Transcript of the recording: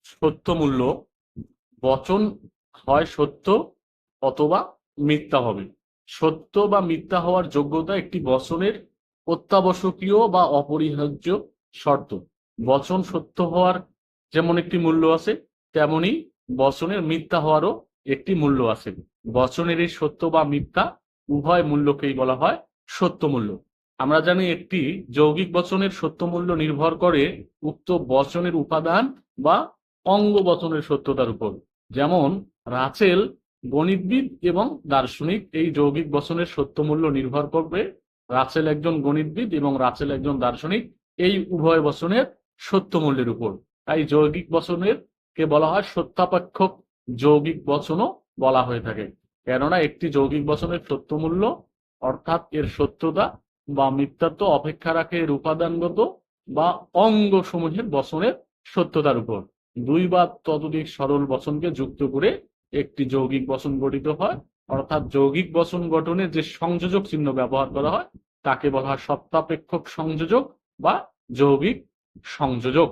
সত্য মূল্য বচন হয় সত্য অথবা মিথ্যা হবে। সত্য বা মিথ্যা হওয়ার যোগ্যতা একটি বচনের অত্যাবশ্যকীয় বা অপরিহার্য শর্ত। বচন সত্য হওয়ার যেমন একটি মূল্য আছে, তেমনি বচনের মিথ্যা হওয়ারও একটি মূল্য আছে। বচনের এই সত্য বা মিথ্যা উভয় মূল্যকেই বলা হয় সত্য মূল্য। আমরা জানি একটি যৌগিক বচনের সত্য মূল্য নির্ভর করে উক্ত বচনের উপাদান বা অঙ্গ বচনের সত্যতার উপর। যেমন রাচেল গণিতবিদ এবং দার্শনিক, এই যৌগিক বচনের সত্য মূল্য নির্ভর করবে রাচেল একজন গণিতবিদ এবং রাচেল একজন দার্শনিক এই উভয় বচনের সত্য মূল্যের উপর। তাই যৌগিক বচনের কে বলা হয় সত্যাপেক্ষক যৌগিক বচনও বলা হয়ে থাকে, কেননা একটি যৌগিক বচনের সত্য মূল্য অর্থাৎ এর সত্যতা বা মিথ্যাত্ব অপেক্ষা রাখে এর উপাদানগত বা অঙ্গ সমূহের বচনের সত্যতার উপর। দুই বা ততোধিক সরল বচনকে যুক্ত করে একটি যৌগিক বচন গঠিত হয়, অর্থাৎ যৌগিক বচন গঠনে যে সংযোজক চিহ্ন ব্যবহার করা হয় তাকে বলা হয় সত্যাপেক্ষক সংযোজক বা যৌগিক সংযোজক।